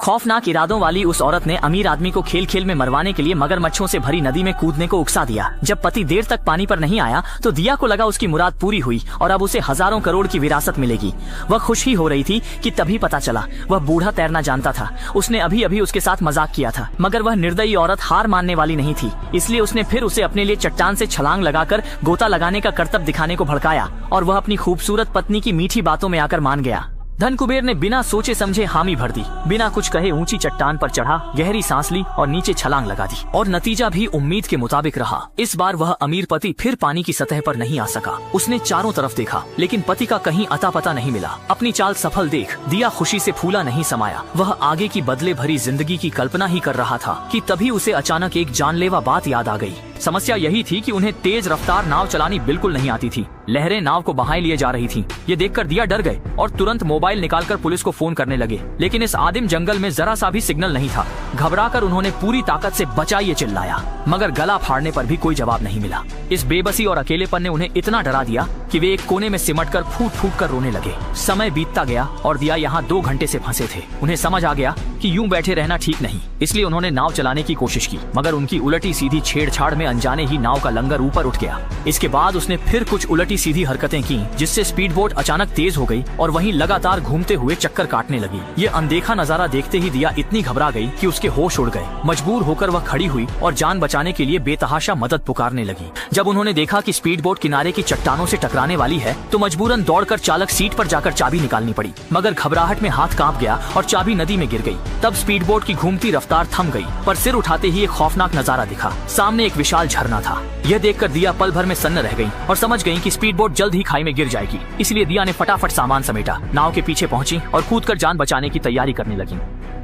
खौफनाक इरादों वाली उस औरत ने अमीर आदमी को खेल खेल में मरवाने के लिए मगरमच्छों से भरी नदी में कूदने को उकसा दिया। जब पति देर तक पानी पर नहीं आया तो दिया को लगा उसकी मुराद पूरी हुई और अब उसे हजारों करोड़ की विरासत मिलेगी। वह खुश ही हो रही थी कि तभी पता चला वह बूढ़ा तैरना जानता था। उसने अभी अभी उसके साथ मजाक किया था, मगर वह निर्दयी औरत हार मानने वाली नहीं थी। इसलिए उसने फिर उसे अपने लिए चट्टान से छलांग लगाकर गोता लगाने का करतब दिखाने को भड़काया और वह अपनी खूबसूरत पत्नी की मीठी बातों में आकर मान गया। धन कुबेर ने बिना सोचे समझे हामी भर दी। बिना कुछ कहे ऊंची चट्टान पर चढ़ा, गहरी सांस ली और नीचे छलांग लगा दी और नतीजा भी उम्मीद के मुताबिक रहा। इस बार वह अमीर पति फिर पानी की सतह पर नहीं आ सका। उसने चारों तरफ देखा लेकिन पति का कहीं अता पता नहीं मिला। अपनी चाल सफल देख दिया खुशी से फूला नहीं समाया। वह आगे की बदले भरी जिंदगी की कल्पना ही कर रहा था कि तभी उसे अचानक एक जानलेवा बात याद आ गई। समस्या यही थी कि उन्हें तेज रफ्तार नाव चलानी बिल्कुल नहीं आती थी। लहरें नाव को बहाए लिए जा रही थीं। ये देखकर दिया डर गए और तुरंत मोबाइल निकालकर पुलिस को फोन करने लगे। लेकिन इस आदिम जंगल में जरा सा भी सिग्नल नहीं था। घबराकर उन्होंने पूरी ताकत से बचाइए चिल्लाया, मगर गला फाड़ने पर भी कोई जवाब नहीं मिला। इस बेबसी और अकेलेपन ने उन्हें इतना डरा दिया कि वे एक कोने में सिमटकर फूट फूट कर रोने लगे। समय बीतता गया और दिया यहाँ 2 घंटे से फंसे थे। उन्हें समझ आ गया कि यूं बैठे रहना ठीक नहीं, इसलिए उन्होंने नाव चलाने की कोशिश की, मगर उनकी उलटी सीधी छेड़छाड़ में अनजाने ही नाव का लंगर ऊपर उठ गया। इसके बाद उसने फिर कुछ उलटी सीधी हरकतें की, जिससे स्पीड बोट अचानक तेज हो गई और वहीं लगातार घूमते हुए चक्कर काटने लगी। ये अनदेखा नजारा देखते ही दिया इतनी घबरा गई कि उसके होश उड़ गए। मजबूर होकर वह खड़ी हुई और जान बचाने के लिए बेतहाशा मदद पुकारने लगी। जब उन्होंने देखा कि स्पीड बोट किनारे की चट्टानों से टकराने वाली है तो मजबूरन दौड़कर चालक सीट पर जाकर चाबी निकालनी पड़ी, मगर घबराहट में हाथ कांप गया और चाबी नदी में गिर गई। तब स्पीड बोट की घूमती रफ्तार थम गई, पर सिर उठाते ही एक खौफनाक नजारा दिखा। सामने एक विशाल झरना था। यह देखकर दिया पल भर में सन्न रह गई और समझ गई कि स्पीड बोट जल्द ही खाई में गिर जाएगी। इसलिए दिया ने फटाफट सामान समेटा, नाव के पीछे पहुंची और कूदकर जान बचाने की तैयारी करने लगी।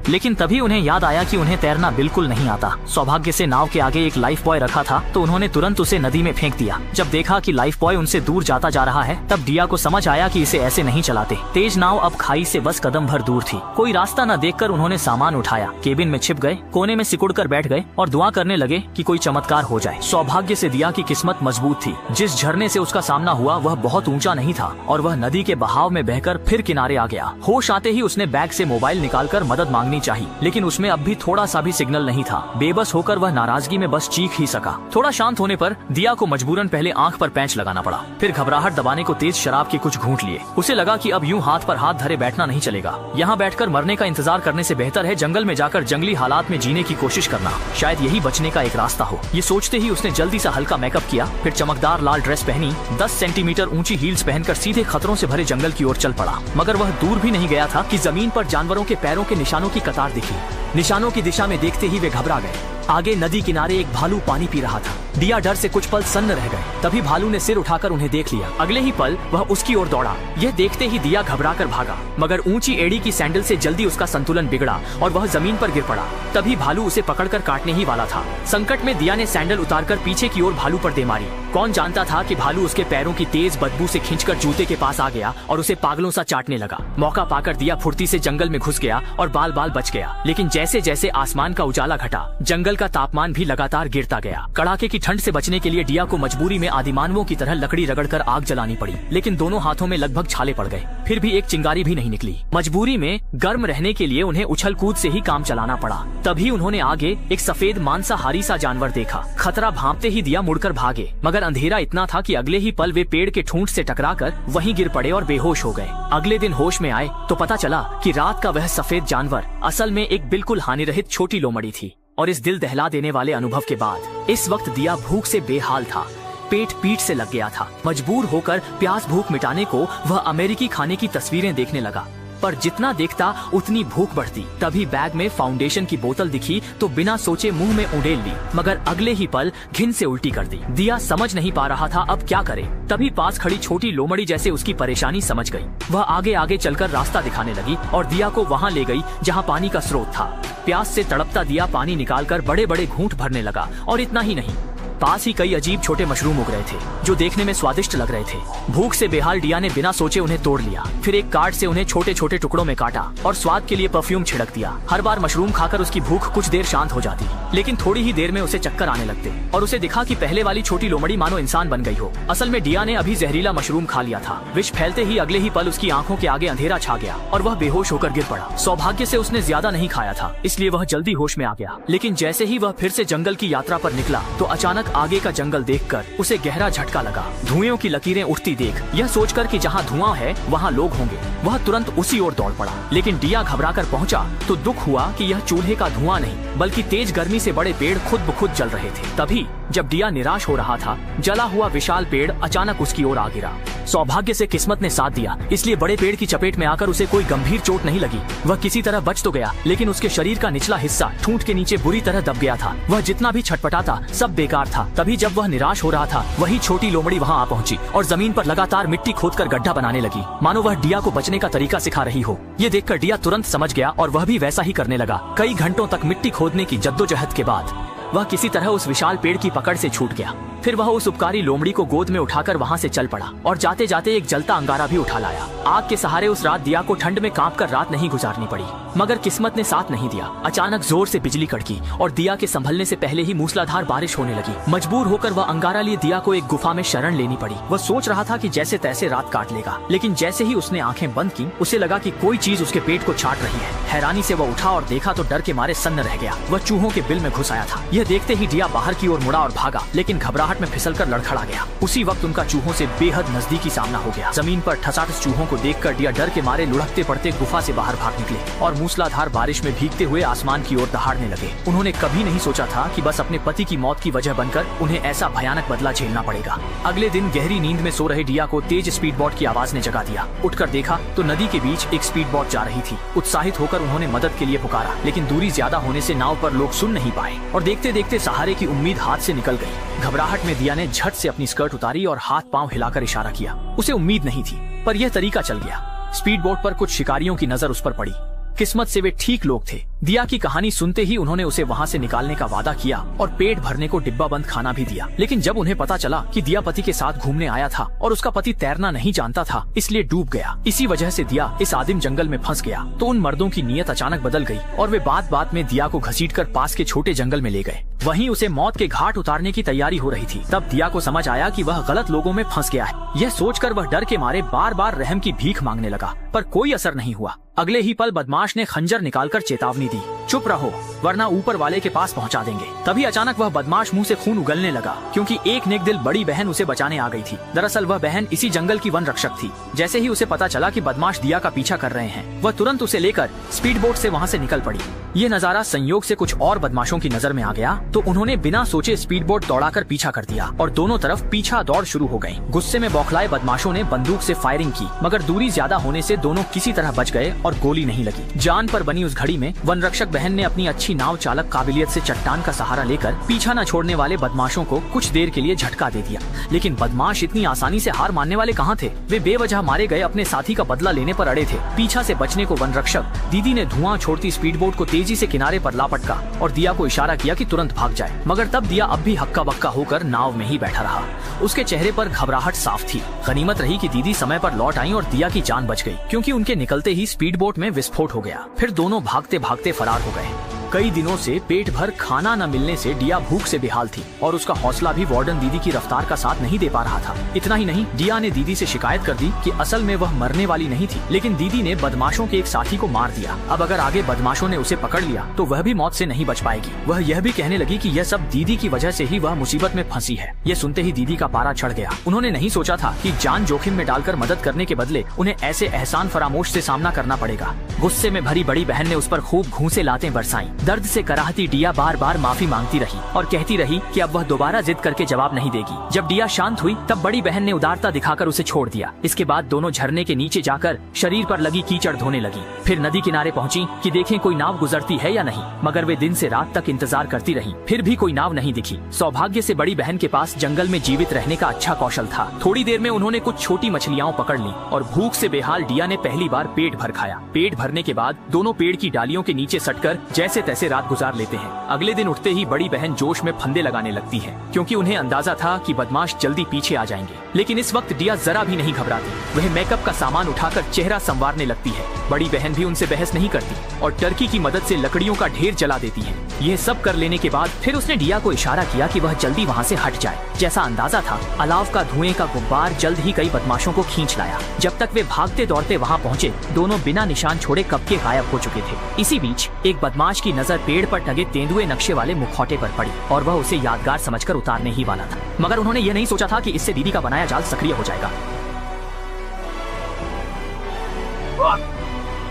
लेकिन तभी उन्हें याद आया कि उन्हें तैरना बिल्कुल नहीं आता। सौभाग्य से नाव के आगे एक लाइफ बॉय रखा था तो उन्होंने तुरंत उसे नदी में फेंक दिया। जब देखा कि लाइफ बॉय उनसे दूर जाता जा रहा है तब दिया को समझ आया कि इसे ऐसे नहीं चलाते। तेज नाव अब खाई से बस कदम भर दूर थी। कोई रास्ता न देखकर उन्होंने सामान उठाया, केबिन में छिप गए, कोने में सिकुड़ कर बैठ गए और दुआ करने लगे कि कोई चमत्कार हो जाए। सौभाग्य से दिया की किस्मत मजबूत थी। जिस झरने से उसका सामना हुआ वह बहुत ऊंचा नहीं था और वह नदी के बहाव में बहकर फिर किनारे आ गया। होश आते ही उसने बैग से मोबाइल निकालकर मदद मांगनी चाहिए, लेकिन उसमें अब भी थोड़ा सा भी सिग्नल नहीं था। बेबस होकर वह नाराजगी में बस चीख ही सका। थोड़ा शांत होने पर दिया को मजबूरन पहले आंख पर पैंच लगाना पड़ा, फिर घबराहट दबाने को तेज शराब के कुछ घूंट लिए। उसे लगा कि अब यूं हाथ पर हाथ धरे बैठना नहीं चलेगा। यहाँ बैठकर मरने का इंतजार करने से बेहतर है जंगल में जाकर जंगली हालात में जीने की कोशिश करना, शायद यही बचने का एक रास्ता हो। ये सोचते ही उसने जल्दी से हल्का मेकअप किया, फिर चमकदार लाल ड्रेस पहनी, 10 सेंटीमीटर ऊंची हील्स पहनकर सीधे खतरों से भरे जंगल की ओर चल पड़ा। मगर वह दूर भी नहीं गया था कि जमीन पर जानवरों के पैरों के निशानों की कतार दिखी। निशानों की दिशा में देखते ही वे घबरा गए। आगे नदी किनारे एक भालू पानी पी रहा था। दिया डर से कुछ पल सन्न रह गए। तभी भालू ने सिर उठाकर उन्हें देख लिया। अगले ही पल वह उसकी ओर दौड़ा। यह देखते ही दिया घबराकर भागा, मगर ऊंची एड़ी की सैंडल से जल्दी उसका संतुलन बिगड़ा और वह जमीन पर गिर पड़ा। तभी भालू उसे पकड़कर काटने ही वाला था। संकट में दिया ने सैंडल उतारकर पीछे की ओर भालू पर दे मारी। कौन जानता था कि भालू उसके पैरों की तेज बदबू से खींचकर जूते के पास आ गया और उसे पागलों सा चाटने लगा। मौका पाकर दिया फुर्ती से जंगल में घुस गया और बाल बाल बच गया। लेकिन जैसे जैसे आसमान का उजाला घटा, जंगल का तापमान भी लगातार गिरता गया। कड़ाके की ठंड से बचने के लिए दिया को मजबूरी में आदिमानवों की तरह लकड़ी रगड़कर आग जलानी पड़ी। लेकिन दोनों हाथों में लगभग छाले पड़ गए, फिर भी एक चिंगारी भी नहीं निकली। मजबूरी में गर्म रहने के लिए उन्हें उछल कूद से ही काम चलाना पड़ा। तभी उन्होंने आगे एक सफेद मांसाहारी सा जानवर देखा। खतरा भांपते ही दिया मुड़कर भागे, मगर अंधेरा इतना था कि अगले ही पल वे पेड़ के ठूंठ से टकराकर वहीं गिर पड़े और बेहोश हो गए। अगले दिन होश में आए तो पता चला कि रात का वह सफेद जानवर असल में एक बिल्कुल हानिरहित छोटी लोमड़ी थी। और इस दिल दहला देने वाले अनुभव के बाद इस वक्त दिया भूख से बेहाल था। पेट पीठ से लग गया था। मजबूर होकर प्यास भूख मिटाने को वह अमेरिकी खाने की तस्वीरें देखने लगा, पर जितना देखता उतनी भूख बढ़ती। तभी बैग में फाउंडेशन की बोतल दिखी तो बिना सोचे मुंह में उड़ेल ली, मगर अगले ही पल घिन से उल्टी कर दी। दिया समझ नहीं पा रहा था अब क्या करे। तभी पास खड़ी छोटी लोमड़ी जैसे उसकी परेशानी समझ गई। वह आगे आगे चलकर रास्ता दिखाने लगी और दिया को वहाँ ले गई जहाँ पानी का स्रोत था। प्यास से तड़पता दिया पानी निकालकर बड़े बड़े घूंट भरने लगा और इतना ही नहीं, पास ही कई अजीब छोटे मशरूम उग रहे थे जो देखने में स्वादिष्ट लग रहे थे। भूख से बेहाल डिया ने बिना सोचे उन्हें तोड़ लिया, फिर एक कार्ड से उन्हें छोटे छोटे टुकड़ों में काटा और स्वाद के लिए परफ्यूम छिड़क दिया। हर बार मशरूम खाकर उसकी भूख कुछ देर शांत हो जाती, लेकिन थोड़ी ही देर में उसे चक्कर आने लगते और उसे दिखा कि पहले वाली छोटी लोमड़ी मानो इंसान बन गई हो। असल में डिया ने अभी जहरीला मशरूम खा लिया था। विष फैलते ही अगले ही पल उसकी आंखों के आगे अंधेरा छा गया और वह बेहोश होकर गिर पड़ा। सौभाग्य से उसने ज्यादा नहीं खाया था, इसलिए वह जल्दी होश में आ गया। लेकिन जैसे ही वह फिर से जंगल की यात्रा पर निकला तो अचानक आगे का जंगल देखकर उसे गहरा झटका लगा। धुएं की लकीरें उठती देख यह सोचकर कि जहाँ धुआं है वहाँ लोग होंगे, वह तुरंत उसी ओर दौड़ पड़ा। लेकिन डिया घबराकर पहुँचा तो दुख हुआ कि यह चूल्हे का धुआं नहीं बल्कि तेज गर्मी से बड़े पेड़ खुद ब खुद जल रहे थे। तभी जब डिया निराश हो रहा था, जला हुआ विशाल पेड़ अचानक उसकी ओर आ गिरा। सौभाग्य से किस्मत ने साथ दिया, इसलिए बड़े पेड़ की चपेट में आकर उसे कोई गंभीर चोट नहीं लगी। वह किसी तरह बच तो गया, लेकिन उसके शरीर का निचला हिस्सा ठूंठ के नीचे बुरी तरह दब गया था। वह जितना भी छटपटाता सब बेकार था। तभी जब वह निराश हो रहा था, वही छोटी लोमड़ी वहाँ आ पहुंची और जमीन पर लगातार मिट्टी खोदकर गड्ढा बनाने लगी, मानो वह डिया को बचने का तरीका सिखा रही हो। ये देखकर डिया तुरंत समझ गया और वह भी वैसा ही करने लगा। कई घंटों तक मिट्टी खोदने की जद्दोजहद के बाद वह किसी तरह उस विशाल पेड़ की पकड़ से छूट गया। फिर वह उस उपकारी लोमड़ी को गोद में उठाकर वहाँ से चल पड़ा और जाते जाते एक जलता अंगारा भी उठा लाया। आग के सहारे उस रात दिया को ठंड में कांपकर रात नहीं गुजारनी पड़ी, मगर किस्मत ने साथ नहीं दिया। अचानक जोर से बिजली कड़की और दिया के संभलने से पहले ही मूसलाधार बारिश होने लगी। मजबूर होकर वह अंगारा लिए दिया को एक गुफा में शरण लेनी पड़ी। वह सोच रहा था कि जैसे तैसे रात काट लेगा, लेकिन जैसे ही उसने आंखें बंद की उसे लगा कि कोई चीज उसके पेट को छाट रही है। हैरानी से वह उठा और देखा तो डर के मारे सन्न रह गया। वह चूहों के बिल में घुस आया था। यह देखते ही डिया बाहर की ओर मुड़ा और भागा, लेकिन घबराहट में फिसलकर लड़खड़ा गया। उसी वक्त उनका चूहों से बेहद नजदीकी सामना हो गया। जमीन पर ठसाठस चूहों को देखकर डिया डर के मारे लुढ़कते पड़ते गुफा से बाहर भाग निकले और मूसलाधार बारिश में भीगते हुए आसमान की ओर दहाड़ने लगे। उन्होंने कभी नहीं सोचा था कि बस अपने पति की मौत की वजह बनकर उन्हें ऐसा भयानक बदला झेलना पड़ेगा। अगले दिन गहरी नींद में सो रहे डिया को तेज स्पीड बोट की आवाज ने जगा दिया। उठकर देखा तो नदी के बीच एक स्पीड बोट जा रही थी। उत्साहित होकर उन्होंने मदद के लिए पुकारा, लेकिन दूरी ज्यादा होने से नाव पर लोग सुन नहीं पाए और देखते देखते सहारे की उम्मीद हाथ से निकल गई। घबराहट में दिया ने झट से अपनी स्कर्ट उतारी और हाथ पांव हिलाकर इशारा किया। उसे उम्मीद नहीं थी, पर यह तरीका चल गया। स्पीड बोट पर कुछ शिकारियों की नजर उस पर पड़ी। किस्मत से वे ठीक लोग थे। दिया की कहानी सुनते ही उन्होंने उसे वहाँ से निकालने का वादा किया और पेट भरने को डिब्बा बंद खाना भी दिया। लेकिन जब उन्हें पता चला कि दिया पति के साथ घूमने आया था और उसका पति तैरना नहीं जानता था, इसलिए डूब गया। इसी वजह से दिया इस आदिम जंगल में फंस गया। तो उन मर्दों की नीयत अचानक बदल गई और वे बात बात में दिया को घसीटकर पास के छोटे जंगल में ले गए। वहीं उसे मौत के घाट उतारने की तैयारी हो रही थी। तब दिया को समझ आया कि वह गलत लोगों में फंस गया है। यह सोचकर वह डर के मारे बार बार रहम की भीख मांगने लगा, पर कोई असर नहीं हुआ। अगले ही पल बदमाश ने खंजर निकालकर चेतावनी दी, चुप रहो वरना ऊपर वाले के पास पहुंचा देंगे। तभी अचानक वह बदमाश मुंह से खून उगलने लगा, क्योंकि एक नेक-दिल बड़ी बहन उसे बचाने आ गई थी। दरअसल वह बहन इसी जंगल की वन रक्षक थी। जैसे ही उसे पता चला कि बदमाश दिया का पीछा कर रहे हैं, वह तुरंत उसे लेकर स्पीड बोट से वहाँ से निकल पड़ी। ये नजारा संयोग से कुछ और बदमाशों की नजर में आ गया, तो उन्होंने बिना सोचे स्पीड बोट दौड़ाकर पीछा कर दिया और दोनों तरफ पीछा दौड़ शुरू हो गई। गुस्से में बौखलाए बदमाशों ने बंदूक से फायरिंग की, मगर दूरी ज्यादा होने से दोनों किसी तरह बच गए और गोली नहीं लगी। जान पर बनी उस घड़ी में वन रक्षक बहन ने अपनी अच्छी नाव चालक काबिलियत से चट्टान का सहारा लेकर पीछा न छोड़ने वाले बदमाशों को कुछ देर के लिए झटका दे दिया। लेकिन बदमाश इतनी आसानी से हार मानने वाले कहाँ थे। वे बेवजह मारे गए अपने साथी का बदला लेने पर अड़े थे। पीछा से बचने को वन रक्षक दीदी ने धुआं छोड़ती स्पीड बोट को तेजी से किनारे पर लापटका और दिया को इशारा किया कि तुरंत भाग जाए, मगर तब दिया अब भी हक्का बक्का होकर नाव में ही बैठा रहा। उसके चेहरे पर घबराहट साफ थी। गनीमत रही कि दीदी समय पर लौट आई और दिया की जान बच गई, क्योंकि उनके निकलते ही स्पीड बोट में विस्फोट हो गया। फिर दोनों भागते भागते फरार हो गए। कई दिनों से पेट भर खाना न मिलने से डिया भूख से बेहाल थी और उसका हौसला भी वार्डन दीदी की रफ्तार का साथ नहीं दे पा रहा था। इतना ही नहीं, डिया ने दीदी से शिकायत कर दी कि असल में वह मरने वाली नहीं थी, लेकिन दीदी ने बदमाशों के एक साथी को मार दिया। अब अगर आगे बदमाशों ने उसे पकड़ लिया तो वह भी मौत से नहीं बच पाएगी। वह यह भी कहने लगी कि यह सब दीदी की वजह से ही वह मुसीबत में फंसी है। यह सुनते ही दीदी का पारा चढ़ गया। उन्होंने नहीं सोचा था कि जान जोखिम में डालकर मदद करने के बदले उन्हें ऐसे एहसान फरामोश से सामना करना पड़ेगा। गुस्से में भरी बड़ी बहन ने उस पर खूब घूंसे लातें बरसाई। दर्द से कराहती डिया बार बार माफी मांगती रही और कहती रही कि अब वह दोबारा जिद करके जवाब नहीं देगी। जब डिया शांत हुई तब बड़ी बहन ने उदारता दिखाकर उसे छोड़ दिया। इसके बाद दोनों झरने के नीचे जाकर शरीर पर लगी कीचड़ धोने लगी। फिर नदी किनारे पहुंची कि देखें कोई नाव गुजरती है या नहीं, मगर वे दिन से रात तक इंतजार करती रही, फिर भी कोई नाव नहीं दिखी। सौभाग्य से बड़ी बहन के पास जंगल में जीवित रहने का अच्छा कौशल था। थोड़ी देर में उन्होंने कुछ छोटी मछलियां पकड़ ली और भूख से बेहाल डिया ने पहली बार पेट भर खाया। पेट भरने के बाद दोनों पेड़ की डालियों के नीचे सटकर जैसे तैसे रात गुजार लेते हैं। अगले दिन उठते ही बड़ी बहन जोश में फंदे लगाने लगती है, क्योंकि उन्हें अंदाजा था कि बदमाश जल्दी पीछे आ जाएंगे। लेकिन इस वक्त दिया जरा भी नहीं घबराती। वह मेकअप का सामान उठाकर चेहरा संवारने लगती है। बड़ी बहन भी उनसे बहस नहीं करती और टर्की की मदद से लकड़ियों का ढेर जला देती है। यह सब कर लेने के बाद फिर उसने दिया को इशारा किया कि वह जल्दी वहाँ से हट जाए। जैसा अंदाजा था, अलाव का धुएं का गुब्बार जल्द ही कई बदमाशों को खींच लाया। जब तक वे भागते दौड़ते वहाँ पहुँचे, दोनों बिना निशान छोड़े कब के गायब हो चुके थे। इसी बीच एक बदमाश की नजर पेड़ पर टंगे तेंदुए नक्शे वाले मुखौटे पर पड़ी और वह उसे यादगार समझकर उतारने ही वाला था, मगर उन्होंने यह नहीं सोचा था कि इससे दीदी का बनाया जाल सक्रिय हो जाएगा।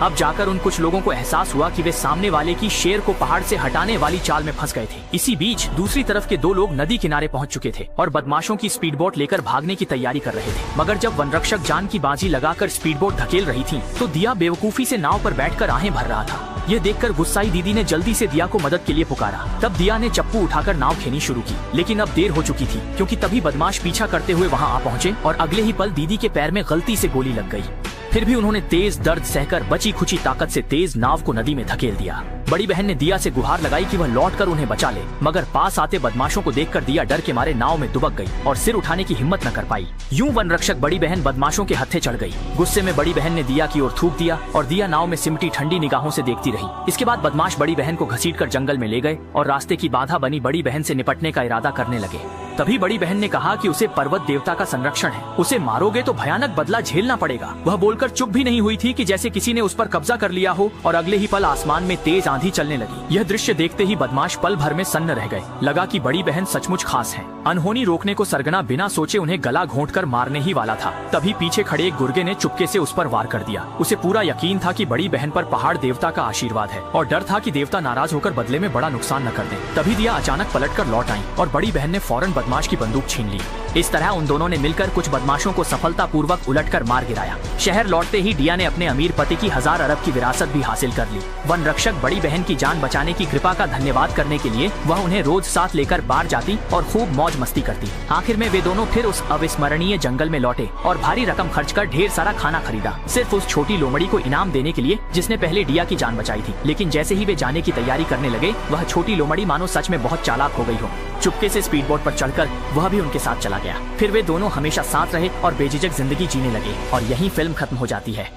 अब जाकर उन कुछ लोगों को एहसास हुआ कि वे सामने वाले की शेर को पहाड़ से हटाने वाली चाल में फंस गए थे। इसी बीच दूसरी तरफ के दो लोग नदी किनारे पहुंच चुके थे और बदमाशों की स्पीड बोट लेकर भागने की तैयारी कर रहे थे। मगर जब वनरक्षक जान की बाजी लगाकर स्पीड बोट धकेल रही थी, तो दिया बेवकूफी से नाव पर बैठकर आहें भर रहा था। ये देखकर गुस्साई दीदी ने जल्दी से दिया को मदद के लिए पुकारा। तब दिया ने चप्पू उठाकर नाव खेनी शुरू की, लेकिन अब देर हो चुकी थी, क्योंकि तभी बदमाश पीछा करते हुए वहाँ आ पहुँचे और अगले ही पल दीदी के पैर में गलती से गोली लग गई। फिर भी उन्होंने तेज दर्द सहकर बची खुची ताकत से तेज नाव को नदी में धकेल दिया। बड़ी बहन ने दिया से गुहार लगाई कि वह लौटकर उन्हें बचा ले, मगर पास आते बदमाशों को देखकर दिया डर के मारे नाव में दुबक गई और सिर उठाने की हिम्मत न कर पाई। यूं वनरक्षक बड़ी बहन बदमाशों के हत्थे चढ़ गई। गुस्से में बड़ी बहन ने दिया की ओर थूक दिया और दिया नाव में सिमटी ठंडी निगाहों से देखती रही। इसके बाद बदमाश बड़ी बहन को घसीटकर जंगल में ले गए और रास्ते की बाधा बनी बड़ी बहन से निपटने का इरादा करने लगे। तभी बड़ी बहन ने कहा कि उसे पर्वत देवता का संरक्षण है, उसे मारोगे तो भयानक बदला झेलना पड़ेगा। वह बोलकर चुप भी नहीं हुई थी कि जैसे किसी ने उस पर कब्जा कर लिया हो और अगले ही पल आसमान में तेज आंधी चलने लगी। यह दृश्य देखते ही बदमाश पल भर में सन्न रह गए। लगा कि बड़ी बहन सचमुच खास है। अनहोनी रोकने को सरगना बिना सोचे उन्हें गला घोंटकर मारने ही वाला था। तभी पीछे खड़े एक गुर्गे ने चुपके से उस पर वार कर दिया। उसे पूरा यकीन था कि बड़ी बहन पर पहाड़ देवता का आशीर्वाद है और डर था कि देवता नाराज होकर बदले में बड़ा नुकसान न कर दें। तभी दिया अचानक पलटकर लौट आई और बड़ी बहन ने फौरन बदमाश की बंदूक छीन ली। इस तरह उन दोनों ने मिलकर कुछ बदमाशों को सफलतापूर्वक उलटकर मार गिराया। शहर लौटते ही दिया ने अपने अमीर पति की 1000 अरब की विरासत भी हासिल कर ली। वन रक्षक बड़ी बहन की जान बचाने की कृपा का धन्यवाद करने के लिए वह उन्हें रोज साथ लेकर बाहर जाती और खूब मौज मस्ती करती। आखिर में वे दोनों फिर उस अविस्मरणीय जंगल में लौटे और भारी रकम खर्च कर ढेर सारा खाना खरीदा, सिर्फ उस छोटी लोमड़ी को इनाम देने के लिए जिसने पहले दिया की जान बचाई थी। लेकिन जैसे ही वे जाने की तैयारी करने लगे, वह छोटी लोमड़ी मानो सच में बहुत चालाक हो गई हो। चुपके से स्पीड बोट पर चढ़कर वह भी उनके साथ चला गया। फिर वे दोनों हमेशा साथ रहे और बेझिझक जिंदगी जीने लगे और यहीं फिल्म खत्म हो जाती है।